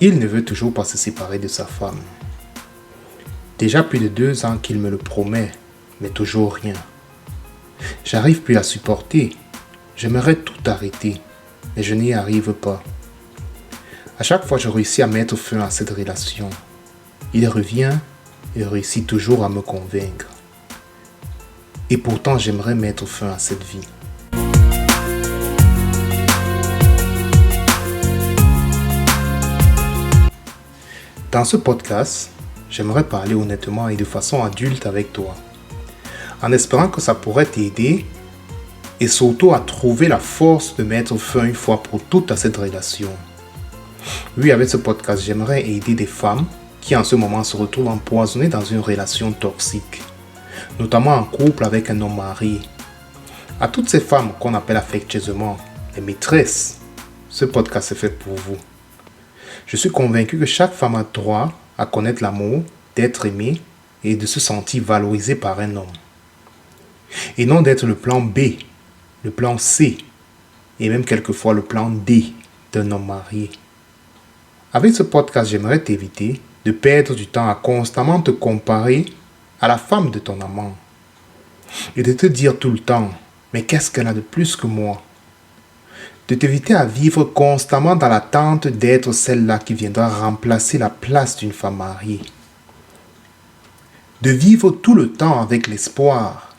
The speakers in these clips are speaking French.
Il ne veut toujours pas se séparer de sa femme. Déjà plus de 2 ans qu'il me le promet, mais toujours rien. J'arrive plus à supporter. J'aimerais tout arrêter, mais je n'y arrive pas. À chaque fois, je réussis à mettre fin à cette relation. Il revient et réussit toujours à me convaincre. Et pourtant, j'aimerais mettre fin à cette vie. Dans ce podcast, j'aimerais parler honnêtement et de façon adulte avec toi, en espérant que ça pourrait t'aider et surtout à trouver la force de mettre fin une fois pour toutes à cette relation. Oui, avec ce podcast, j'aimerais aider des femmes qui en ce moment se retrouvent empoisonnées dans une relation toxique, notamment en couple avec un homme marié. À toutes ces femmes qu'on appelle affectueusement les maîtresses, ce podcast est fait pour vous. Je suis convaincu que chaque femme a droit à connaître l'amour, d'être aimée et de se sentir valorisée par un homme. Et non d'être le plan B, le plan C et même quelquefois le plan D d'un homme marié. Avec ce podcast, j'aimerais t'éviter de perdre du temps à constamment te comparer à la femme de ton amant et de te dire tout le temps « mais qu'est-ce qu'elle a de plus que moi ?» De t'éviter à vivre constamment dans l'attente d'être celle-là qui viendra remplacer la place d'une femme mariée. De vivre tout le temps avec l'espoir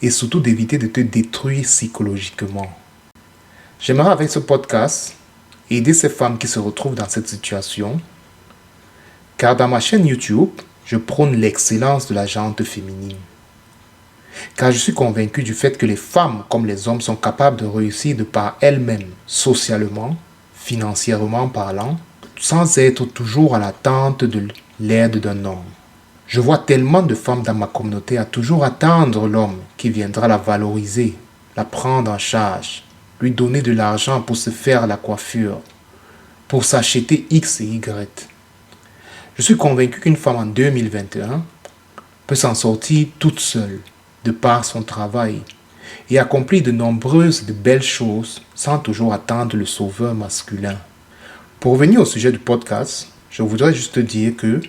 et surtout d'éviter de te détruire psychologiquement. J'aimerais avec ce podcast aider ces femmes qui se retrouvent dans cette situation, car dans ma chaîne YouTube, je prône l'excellence de la gente féminine. Car je suis convaincu du fait que les femmes comme les hommes sont capables de réussir de par elles-mêmes, socialement, financièrement parlant, sans être toujours à l'attente de l'aide d'un homme. Je vois tellement de femmes dans ma communauté à toujours attendre l'homme qui viendra la valoriser, la prendre en charge, lui donner de l'argent pour se faire la coiffure, pour s'acheter X et Y. Je suis convaincu qu'une femme en 2021 peut s'en sortir toute seule, de par son travail, et accomplir de nombreuses de belles choses sans toujours attendre le sauveur masculin. Pour revenir au sujet du podcast, je voudrais juste te dire que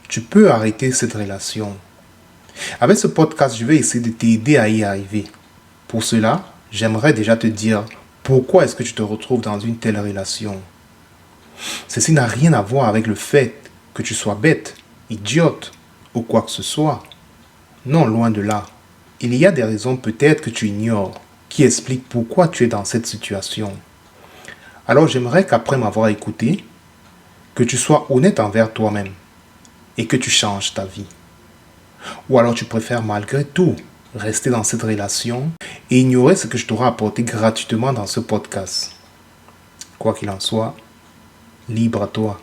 tu peux arrêter cette relation. Avec ce podcast, je vais essayer de t'aider à y arriver. Pour cela, j'aimerais déjà te dire pourquoi est-ce que tu te retrouves dans une telle relation. Ceci n'a rien à voir avec le fait que tu sois bête, idiote ou quoi que ce soit. Non, loin de là. Il y a des raisons peut-être que tu ignores qui expliquent pourquoi tu es dans cette situation. Alors j'aimerais qu'après m'avoir écouté, que tu sois honnête envers toi-même et que tu changes ta vie. Ou alors tu préfères malgré tout rester dans cette relation et ignorer ce que je t'aurai apporté gratuitement dans ce podcast. Quoi qu'il en soit, libre à toi.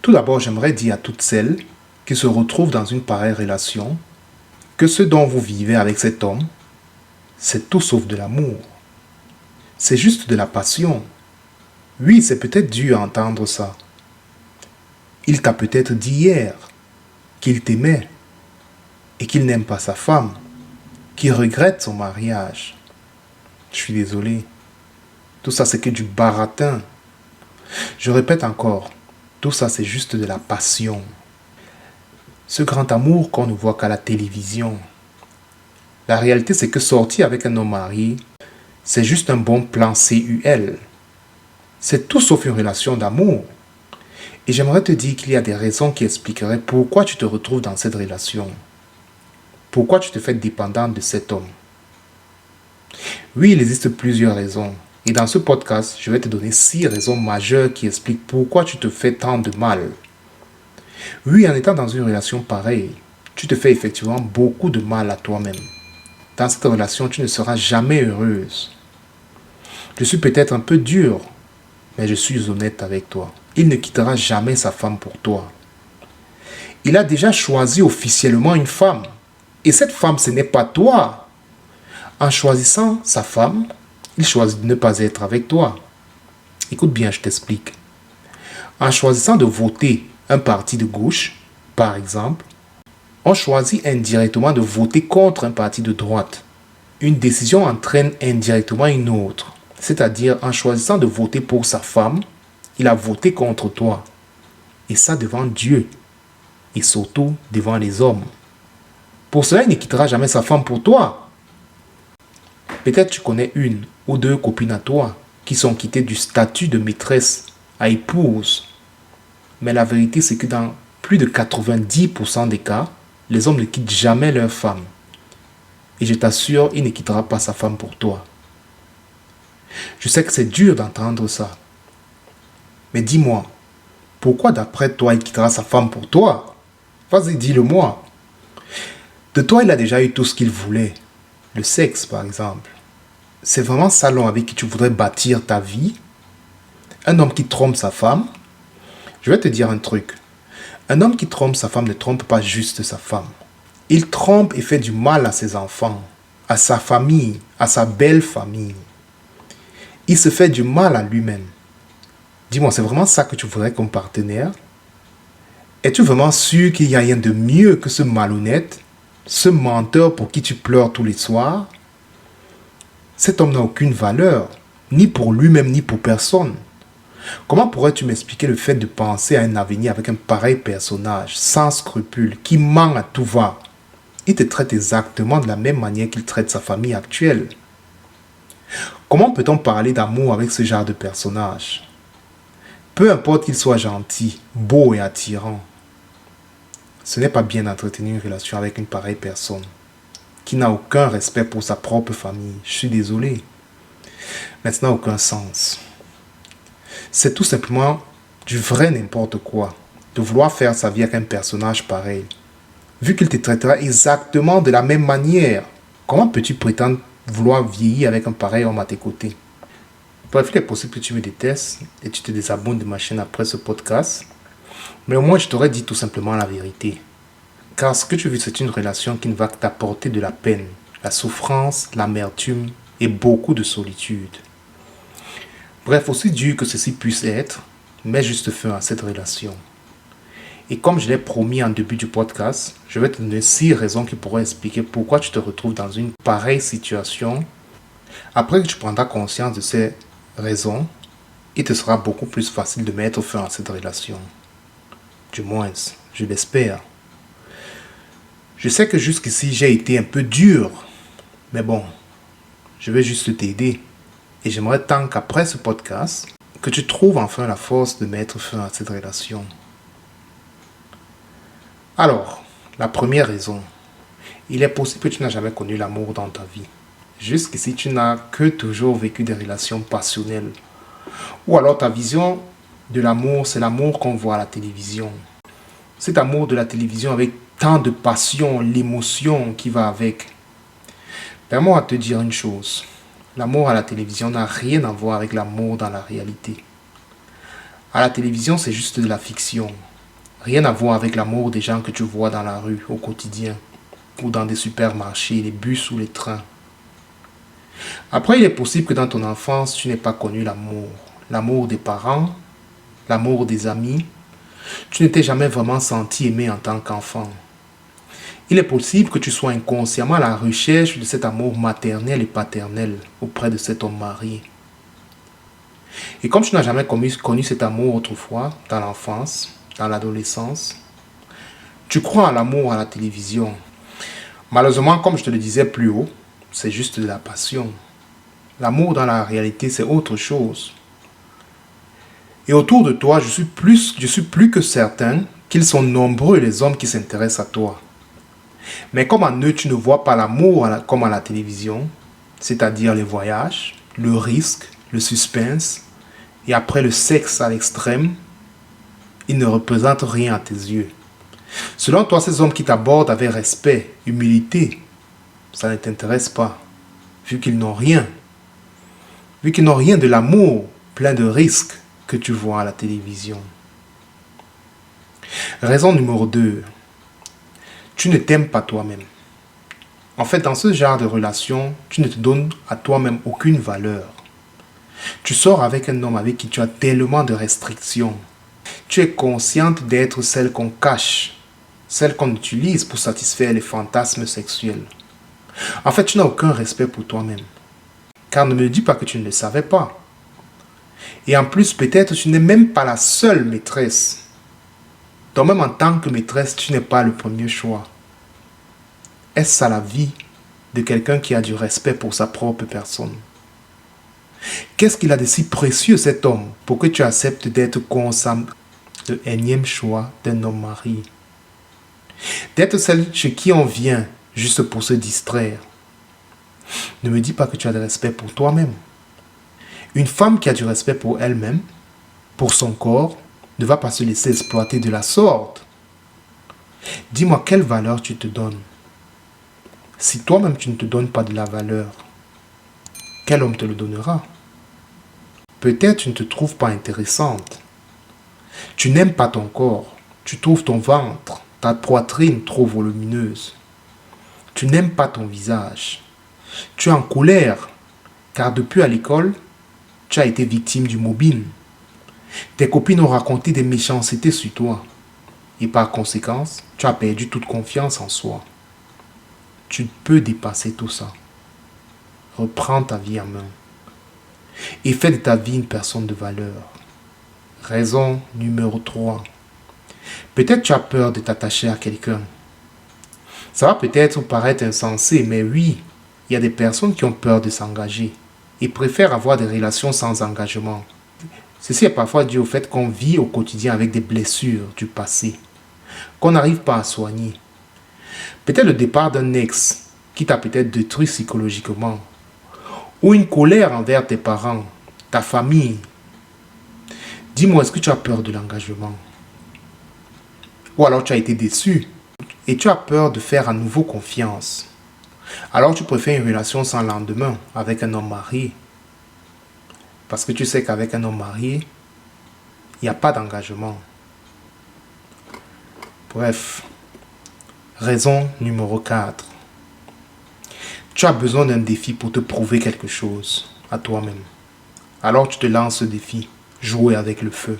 Tout d'abord, j'aimerais dire à toutes celles qui se retrouvent dans une pareille relation que ce dont vous vivez avec cet homme, c'est tout sauf de l'amour. C'est juste de la passion. Oui, c'est peut-être dur à entendre ça. Il t'a peut-être dit hier qu'il t'aimait et qu'il n'aime pas sa femme, qu'il regrette son mariage. Je suis désolé. Tout ça, c'est que du baratin. Je répète encore, tout ça, c'est juste de la passion. Ce grand amour qu'on ne voit qu'à la télévision. La réalité, c'est que sortir avec un homme marié, c'est juste un bon plan CUL. C'est tout sauf une relation d'amour. Et j'aimerais te dire qu'il y a des raisons qui expliqueraient pourquoi tu te retrouves dans cette relation. Pourquoi tu te fais dépendante de cet homme. Oui, il existe plusieurs raisons. Et dans ce podcast, je vais te donner 6 raisons majeures qui expliquent pourquoi tu te fais tant de mal. Oui, en étant dans une relation pareille, tu te fais effectivement beaucoup de mal à toi-même. Dans cette relation, tu ne seras jamais heureuse. Je suis peut-être un peu dur, mais je suis honnête avec toi. Il ne quittera jamais sa femme pour toi. Il a déjà choisi officiellement une femme. Et cette femme, ce n'est pas toi. En choisissant sa femme, il choisit de ne pas être avec toi. Écoute bien, je t'explique. En choisissant de voter un parti de gauche, par exemple, on choisit indirectement de voter contre un parti de droite. Une décision entraîne indirectement une autre. C'est-à-dire, en choisissant de voter pour sa femme, Il a voté contre toi. Et ça devant Dieu. Et surtout devant les hommes. Pour cela, il ne quittera jamais sa femme pour toi. Peut-être tu connais une ou deux copines à toi qui sont quittées du statut de maîtresse à épouse. Mais la vérité, c'est que dans plus de 90% des cas, les hommes ne quittent jamais leur femme. Et je t'assure, il ne quittera pas sa femme pour toi. Je sais que c'est dur d'entendre ça. Mais dis-moi, pourquoi d'après toi, il quittera sa femme pour toi? Vas-y, dis-le-moi. De toi, il a déjà eu tout ce qu'il voulait. Le sexe, par exemple. C'est vraiment ça l'homme avec qui tu voudrais bâtir ta vie? Un homme qui trompe sa femme? Je vais te dire un truc. Un homme qui trompe sa femme ne trompe pas juste sa femme. Il trompe et fait du mal à ses enfants, à sa famille, à sa belle famille. Il se fait du mal à lui-même. Dis-moi, c'est vraiment ça que tu voudrais comme partenaire? Es-tu vraiment sûr qu'il n'y a rien de mieux que ce malhonnête, ce menteur pour qui tu pleures tous les soirs? Cet homme n'a aucune valeur, ni pour lui-même, ni pour personne. Comment pourrais-tu m'expliquer le fait de penser à un avenir avec un pareil personnage, sans scrupules, qui ment à tout va? Il te traite exactement de la même manière qu'il traite sa famille actuelle. Comment peut-on parler d'amour avec ce genre de personnage? Peu importe qu'il soit gentil, beau et attirant. Ce n'est pas bien d'entretenir une relation avec une pareille personne qui n'a aucun respect pour sa propre famille. Je suis désolé. Mais ça n'a aucun sens. C'est tout simplement du vrai n'importe quoi de vouloir faire sa vie avec un personnage pareil. Vu qu'il te traitera exactement de la même manière, comment peux-tu prétendre vouloir vieillir avec un pareil homme à tes côtés? Bref, il est possible que tu me détestes et tu te désabonnes de ma chaîne après ce podcast. Mais au moins, je t'aurais dit tout simplement la vérité. Car ce que tu veux, c'est une relation qui ne va que t'apporter de la peine, la souffrance, l'amertume et beaucoup de solitude. Bref, aussi dur que ceci puisse être, mets juste fin à cette relation. Et comme je l'ai promis en début du podcast, je vais te donner 6 raisons qui pourraient expliquer pourquoi tu te retrouves dans une pareille situation. Après que tu prendras conscience de ces raisons, il te sera beaucoup plus facile de mettre fin à cette relation. Du moins, je l'espère. Je sais que jusqu'ici, j'ai été un peu dur. Mais bon, je vais juste t'aider. Et j'aimerais tant qu'après ce podcast, que tu trouves enfin la force de mettre fin à cette relation. Alors, la première raison. Il est possible que tu n'as jamais connu l'amour dans ta vie. Jusqu'ici, tu n'as que toujours vécu des relations passionnelles. Ou alors ta vision de l'amour, c'est l'amour qu'on voit à la télévision. Cet amour de la télévision avec tant de passion, l'émotion qui va avec. Permets-moi de te dire une chose. L'amour à la télévision n'a rien à voir avec l'amour dans la réalité. À la télévision, c'est juste de la fiction. Rien à voir avec l'amour des gens que tu vois dans la rue au quotidien, ou dans des supermarchés, les bus ou les trains. Après, il est possible que dans ton enfance, tu n'aies pas connu l'amour. L'amour des parents, l'amour des amis. Tu ne t'es jamais vraiment senti aimé en tant qu'enfant. Il est possible que tu sois inconsciemment à la recherche de cet amour maternel et paternel auprès de cet homme marié. Et comme tu n'as jamais connu cet amour autrefois, dans l'enfance, dans l'adolescence, tu crois à l'amour à la télévision. Malheureusement, comme je te le disais plus haut, c'est juste de la passion. L'amour dans la réalité, c'est autre chose. Et autour de toi, je suis plus que certain qu'ils sont nombreux les hommes qui s'intéressent à toi. Mais comme en eux, tu ne vois pas l'amour comme à la télévision, c'est-à-dire les voyages, le risque, le suspense, et après le sexe à l'extrême, ils ne représentent rien à tes yeux. Selon toi, ces hommes qui t'abordent avec respect, humilité, ça ne t'intéresse pas, vu qu'ils n'ont rien. Vu qu'ils n'ont rien de l'amour, plein de risques que tu vois à la télévision. Raison numéro 2. Tu ne t'aimes pas toi-même. En fait, dans ce genre de relation, tu ne te donnes à toi-même aucune valeur. Tu sors avec un homme avec qui tu as tellement de restrictions. Tu es consciente d'être celle qu'on cache, celle qu'on utilise pour satisfaire les fantasmes sexuels. En fait, tu n'as aucun respect pour toi-même. Car ne me dis pas que tu ne le savais pas. Et en plus, peut-être tu n'es même pas la seule maîtresse. Donc même en tant que maîtresse, tu n'es pas le premier choix. Est-ce ça la vie de quelqu'un qui a du respect pour sa propre personne? Qu'est-ce qu'il a de si précieux cet homme pour que tu acceptes d'être constamment le énième choix d'un homme marié? D'être celle chez qui on vient juste pour se distraire. Ne me dis pas que tu as de respect pour toi-même. Une femme qui a du respect pour elle-même, pour son corps, ne va pas se laisser exploiter de la sorte. Dis-moi quelle valeur tu te donnes. Si toi-même tu ne te donnes pas de la valeur, quel homme te le donnera? Peut-être tu ne te trouves pas intéressante. Tu n'aimes pas ton corps. Tu trouves ton ventre, ta poitrine trop volumineuse. Tu n'aimes pas ton visage. Tu es en colère, car depuis à l'école, tu as été victime du mobbing. Tes copines ont raconté des méchancetés sur toi. Et par conséquent, tu as perdu toute confiance en soi. Tu peux dépasser tout ça. Reprends ta vie en main. Et fais de ta vie une personne de valeur. Raison numéro 3. Peut-être tu as peur de t'attacher à quelqu'un. Ça va peut-être paraître insensé, mais oui, il y a des personnes qui ont peur de s'engager et préfèrent avoir des relations sans engagement. Ceci est parfois dû au fait qu'on vit au quotidien avec des blessures du passé, qu'on n'arrive pas à soigner. Peut-être le départ d'un ex qui t'a peut-être détruit psychologiquement, ou une colère envers tes parents, ta famille. Dis-moi, est-ce que tu as peur de l'engagement? Ou alors tu as été déçu et tu as peur de faire à nouveau confiance. Alors tu préfères une relation sans lendemain avec un homme marié. Parce que tu sais qu'avec un homme marié, il n'y a pas d'engagement. Bref, raison numéro 4. Tu as besoin d'un défi pour te prouver quelque chose à toi-même. Alors tu te lances ce défi, jouer avec le feu.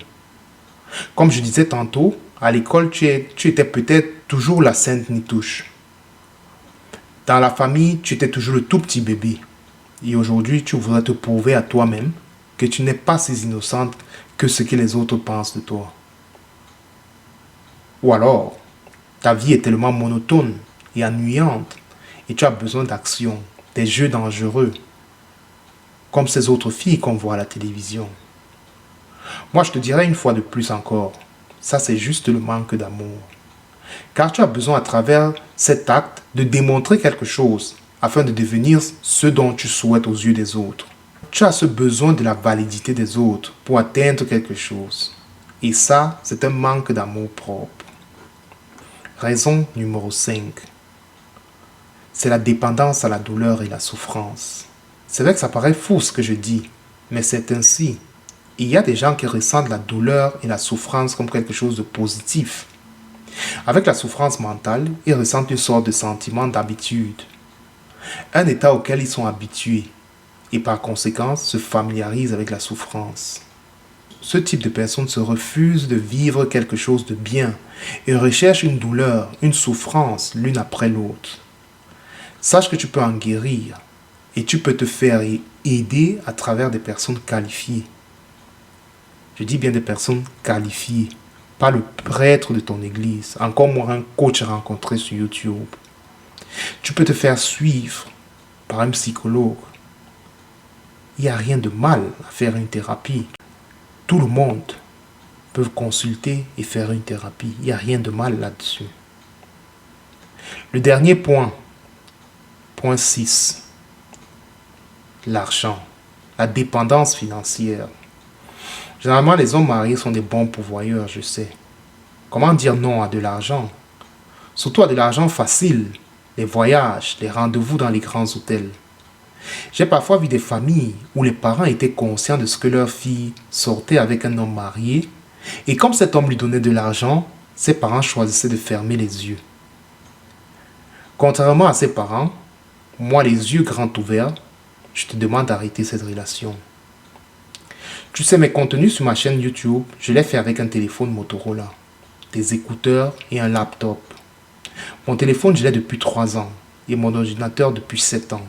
Comme je disais tantôt, à l'école, tu étais peut-être toujours la sainte nitouche. Dans la famille, tu étais toujours le tout petit bébé. Et aujourd'hui, tu voudrais te prouver à toi-même que tu n'es pas si innocente que ce que les autres pensent de toi. Ou alors, ta vie est tellement monotone et ennuyante et tu as besoin d'action, des jeux dangereux, comme ces autres filles qu'on voit à la télévision. Moi, je te dirais une fois de plus encore, ça c'est juste le manque d'amour. Car tu as besoin à travers cet acte de démontrer quelque chose afin de devenir ce dont tu souhaites aux yeux des autres. Tu as ce besoin de la validité des autres pour atteindre quelque chose. Et ça, c'est un manque d'amour propre. Raison numéro 5. C'est la dépendance à la douleur et la souffrance. C'est vrai que ça paraît fou ce que je dis, mais c'est ainsi. Il y a des gens qui ressentent la douleur et la souffrance comme quelque chose de positif. Avec la souffrance mentale, ils ressentent une sorte de sentiment d'habitude. Un état auquel ils sont habitués et par conséquent se familiarisent avec la souffrance. Ce type de personne se refuse de vivre quelque chose de bien et recherche une douleur, une souffrance l'une après l'autre. Sache que tu peux en guérir et tu peux te faire aider à travers des personnes qualifiées. Je dis bien des personnes qualifiées, pas le prêtre de ton église, encore moins un coach rencontré sur YouTube. Tu peux te faire suivre par un psychologue. Il n'y a rien de mal à faire une thérapie. Tout le monde peut consulter et faire une thérapie. Il n'y a rien de mal là-dessus. Le dernier point, point 6, l'argent, la dépendance financière. Généralement, les hommes mariés sont des bons pourvoyeurs, je sais. Comment dire non à de l'argent? Surtout à de l'argent facile, les voyages, les rendez-vous dans les grands hôtels. J'ai parfois vu des familles où les parents étaient conscients de ce que leur fille sortait avec un homme marié, et comme cet homme lui donnait de l'argent, ses parents choisissaient de fermer les yeux. Contrairement à ses parents, moi les yeux grands ouverts, je te demande d'arrêter cette relation. Tu sais, mes contenus sur ma chaîne YouTube, je les fais avec un téléphone Motorola, des écouteurs et un laptop. Mon téléphone, je l'ai depuis 3 ans et mon ordinateur depuis 7 ans.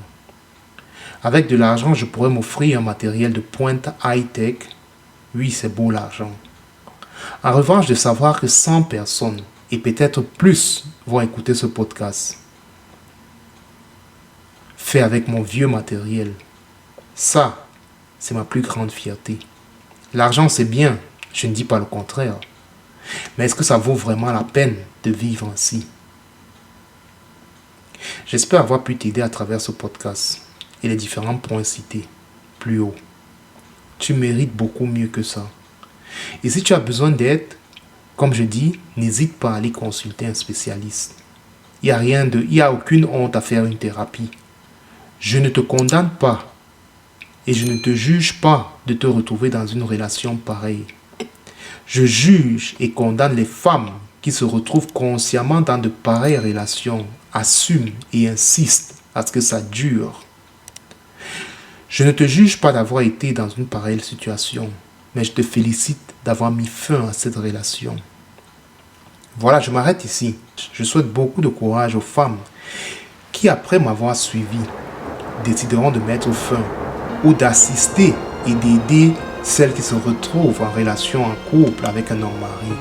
Avec de l'argent, je pourrais m'offrir un matériel de pointe high-tech Oui, c'est beau l'argent. En revanche, de savoir que 100 personnes, et peut-être plus, vont écouter ce podcast, fait avec mon vieux matériel, ça, c'est ma plus grande fierté. L'argent, c'est bien, je ne dis pas le contraire. Mais est-ce que ça vaut vraiment la peine de vivre ainsi? J'espère avoir pu t'aider à travers ce podcast et les différents points cités plus haut. Tu mérites beaucoup mieux que ça. Et si tu as besoin d'aide, comme je dis, n'hésite pas à aller consulter un spécialiste. Il n'y a aucune honte à faire une thérapie. Je ne te condamne pas et je ne te juge pas de te retrouver dans une relation pareille. Je juge et condamne les femmes qui se retrouvent consciemment dans de pareilles relations, assument et insistent à ce que ça dure. Je ne te juge pas d'avoir été dans une pareille situation, mais je te félicite d'avoir mis fin à cette relation. Voilà, je m'arrête ici. Je souhaite beaucoup de courage aux femmes qui, après m'avoir suivi, décideront de mettre fin ou d'assister et d'aider celles qui se retrouvent en relation en couple avec un homme marié.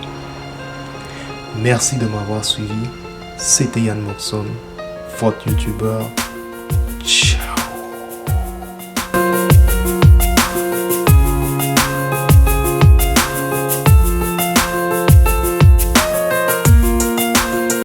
Merci de m'avoir suivi. C'était Yann Moxon, votre youtubeur.